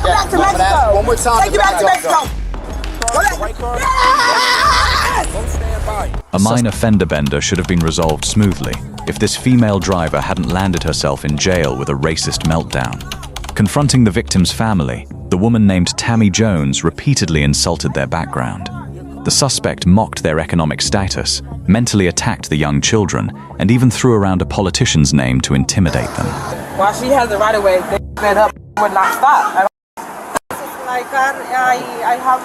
you back to Mexico. One more time. Take you back to Mexico. A minor fender bender should have been resolved smoothly if this female driver hadn't landed herself in jail with a racist meltdown. Confronting the victim's family, the woman named Tammy Jones repeatedly insulted their background. The suspect mocked their economic status, mentally attacked the young children, and even threw around a politician's name to intimidate them. While she has the right of way, they sped up would not stop. Like I have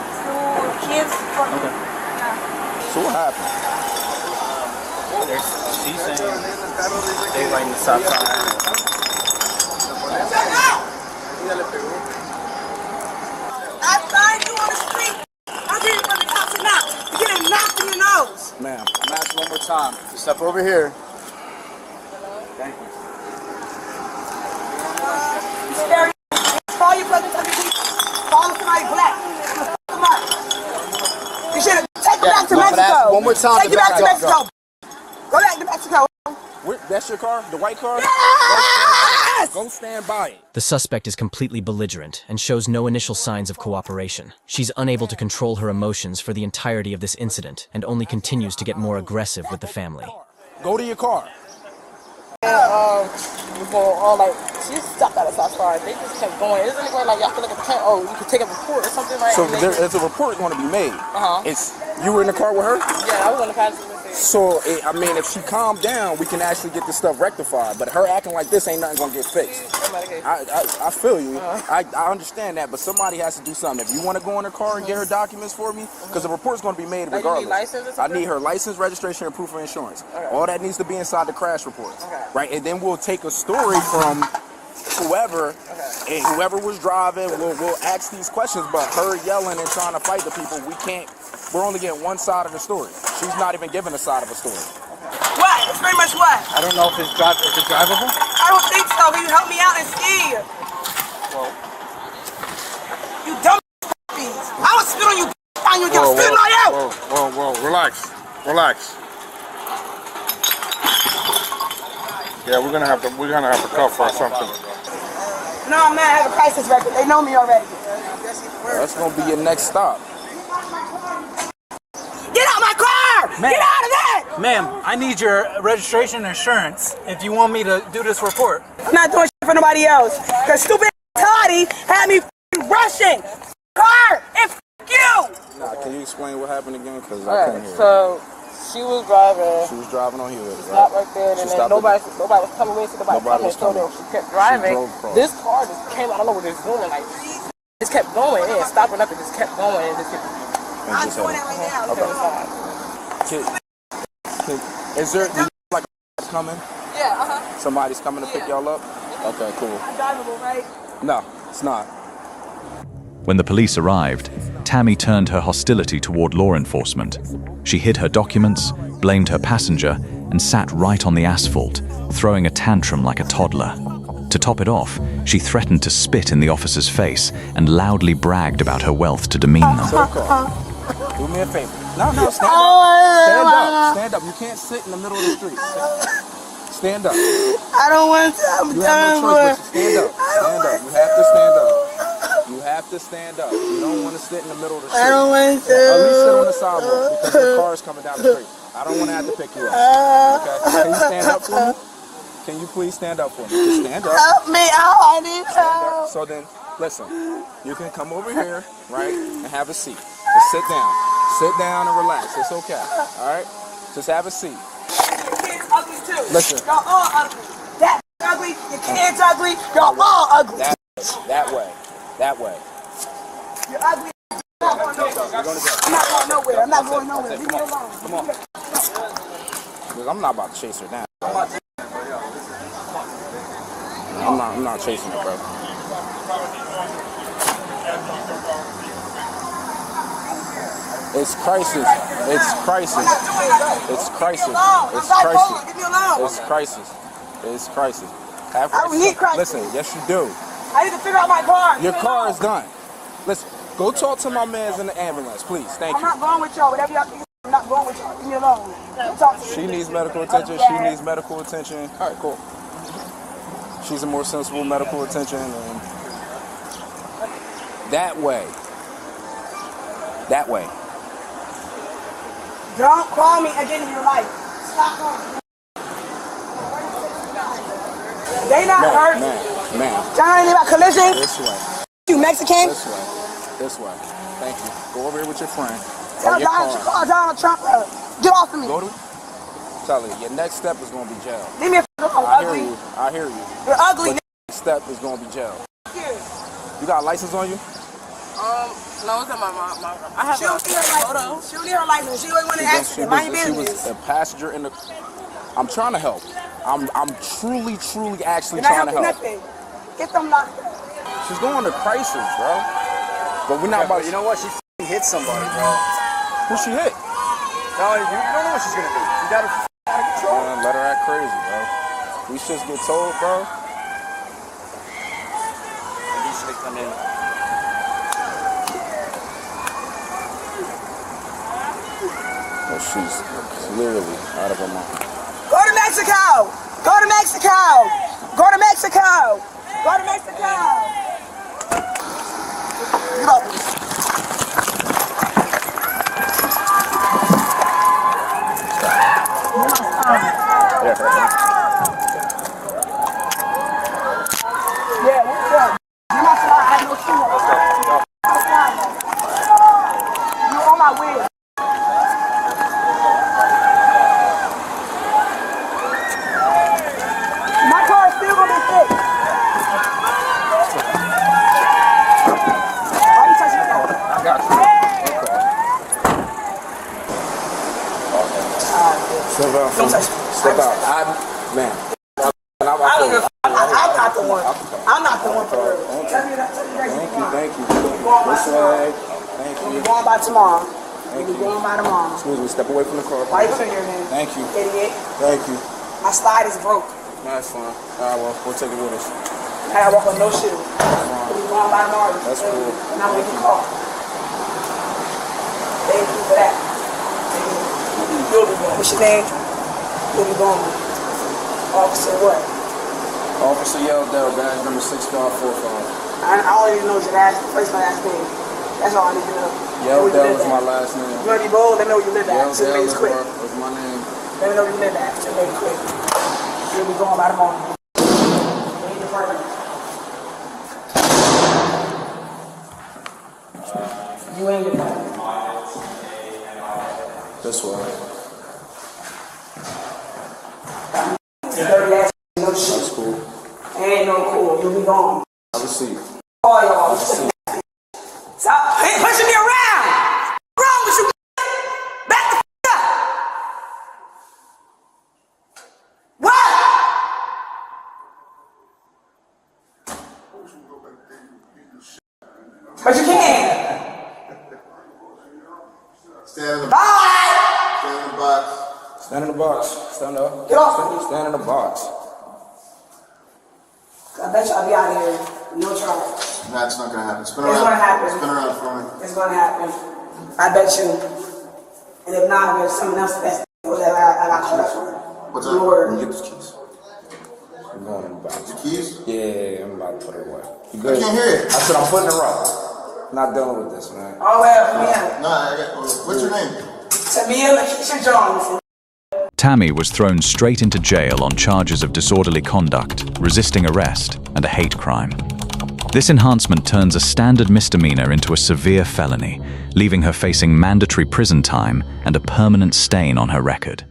2 kids. Okay. So what happened? She's saying they right in the stop sign. I find you on the street. I'm getting from the cops and out. You're getting knocked in your nose. Ma'am, I'm asking one more time. Just step over here. Thank you. Scary. Call your brother. Call somebody black. Come on. You should have taken you back to Mexico. One more time. Take you back to Mexico. Go back to Mexico. That's your car? The white car? Yes! Go stand by it. The suspect is completely belligerent and shows no initial signs of cooperation. She's unable to control her emotions for the entirety of this incident and only continues to get more aggressive with the family. Go to your car. She stopped at a stop sign. They just kept going. Isn't it like y'all feel like you could take a report or something like So that? there's a report going to be made. It's you were in the car with her? Yeah, I was on the passenger seat. So, I mean, if she calmed down, we can actually get this stuff rectified. But her acting like this ain't nothing going to get fixed. I feel you. I understand that, but somebody has to do something. If you want to go in her car and get her documents for me, because the report's going to be made regardless. You need license or something? I need her license, registration, and proof of insurance. All that needs to be inside the crash report. Right? And then we'll take a story from whoever, and whoever was driving, we'll ask these questions, but her yelling and trying to fight the people, we're only getting one side of the story. She's not even giving a side of a story. What? It's pretty much what? I don't know if it's drivable. I don't think so. Will you help me out and see? Well, You dumb beans. I would spit on you. Find you and get spit on you. Whoa, relax. Yeah, we're gonna have to cuff her or something. No, I'm not. I have a crisis record. They know me already. That's gonna be your next stop. Get out my car! Get out of that! ma'am, I need your registration and insurance if you want me to do this report. I'm not doing shit for nobody else. Cause stupid Toddy had me rushing car and you. Nah, can you explain what happened again? Cause I couldn't hear. So she was driving. She was driving on here. Stopped right there, and then nobody was coming in, so nobody was coming. So she kept driving. This car just came out. I don't know what it's doing. Like, just kept going in, stopping up, and just kept going and just kept. I'm doing it right now. Is there like coming? Yeah, Somebody's coming to pick y'all up? Okay, cool. Drivable, right? No, it's not. When the police arrived, Tammy turned her hostility toward law enforcement. She hid her documents, blamed her passenger, and sat right on the asphalt, throwing a tantrum like a toddler. To top it off, she threatened to spit in the officer's face and loudly bragged about her wealth to demean them. Do me a favor. No, stand up. You can't sit in the middle of the street. Stand up. I don't want to. I'm done. You have no choice but to stand up. Stand up. You have to stand up. You have to stand up. You don't want to sit in the middle of the street. I don't want to. At least sit on the sidewalk because the car is coming down the street. I don't want to have to pick you up. Okay? Can you stand up for me? Can you please stand up for me? Just stand up. Help me out. I need help. So then, listen. You can come over here, right, and have a seat. Just sit down. Sit down and relax. It's okay. All right? Just have a seat. Your kids ugly too. Listen. Y'all all ugly. That ugly. Your kids ugly. Y'all all ugly. That way. That way. You're ugly. I'm not going nowhere. I'm not going nowhere. Leave me alone. Come on. Because I'm not about to chase her down. I'm not chasing her, bro. It's crisis. It's crisis. It's crisis. It's crisis. It's crisis. It's crisis. I don't need crisis. Listen, yes you do. I need to figure out my car. Your car is done. Listen, go talk to my mans in the ambulance, please. Thank you. I'm not going with y'all. Whatever y'all do, I'm not going with y'all. Leave me alone. Talk to me. She needs medical attention. She needs medical attention. All right, cool. She's a more sensible medical attention. And That way. That way. Don't call me again in your life. Stop calling me. They not hurt. Ma'am. John, about collision. This way. You Mexican? This way. This way. Thank you. Go over here with your friend. Tell Donald Trump, get off of me. Go to. Tell you, your next step is gonna be jail. Leave me alone. I hear you. I hear you. You're ugly. Next step is gonna be jail. You got a license on you? No, it's not my I have She don't need her license. She don't need her license. She don't want to accident. Mind your She business. was a passenger in the. I'm trying to help. I'm truly actually You're not trying to helping help. nothing. Get them locked up. She's going to crisis, bro. But we're not about. You know what? She hit somebody, bro. Who she hit? No, you don't know what she's gonna do. You got her out of control. Man, let her act crazy, bro. We just get told, bro. Maybe you should have come in. Oh, she's clearly out of her mind. Go to Mexico. Go to Mexico. Go to Mexico. Go to Mexico. Get up. Yeah, what's up? You're not sorry. I have no shoe on. You're on my way. My car is still gonna be fixed. Why you touching the car? I got you. Step out. Don't touch me. Step out. Man. I'm not the one. I'm not the one for her. Tell me that. Thank you. We'll be going by This tomorrow. way. Thank We'll you. be going by tomorrow. We'll be going by tomorrow. Excuse me, step away from the car. Why you putting your hand? Thank you. Idiot. Thank you. My slide is broke. That's fine. All right, well, we'll take it with us. I gotta walk with no shoe. We'll be going by tomorrow. That's cool. And I'm gonna call. Thank you for that. You'll be going. What's your name? You'll be going. Officer what? Officer Yeldell, badge number 6545. I all I need to know is your last, first my last name. That's all I need to know. Yeldell is my last name. You wanna be bold? Let me know where you live at. So make it quick. Yeldell is my name. Let me know where you live at. So make it quick. You'll be going by tomorrow. You ain't gonna know. This way. Dirty ass, no shit. That's cool. Ain't no cool. You'll be gone. Have a seat. All y'all. Stop pushing me around. What's wrong with you? Back the f up. What? But you can't. Stand in the Bye. Stand in the box. Stand in the box. Stand up. Get off of me. Stand in the box. I bet you I'll be out of here. No charge. Nah, it's not gonna happen. Spin It's around. gonna happen. Spin around for me. It's gonna happen. I bet you. And if not, there's someone else that's whatever I got caught up for. What's No up? word. Let me get those keys. I'm going in the box. The keys? Yeah, I'm about to put it away. You I good? can't hear it. I said I'm putting it right. Not dealing with this, man. Oh well, yeah. Nah, I got. What's your name? Tammy Jones. Tammy was thrown straight into jail on charges of disorderly conduct, resisting arrest, and a hate crime. This enhancement turns a standard misdemeanor into a severe felony, leaving her facing mandatory prison time and a permanent stain on her record.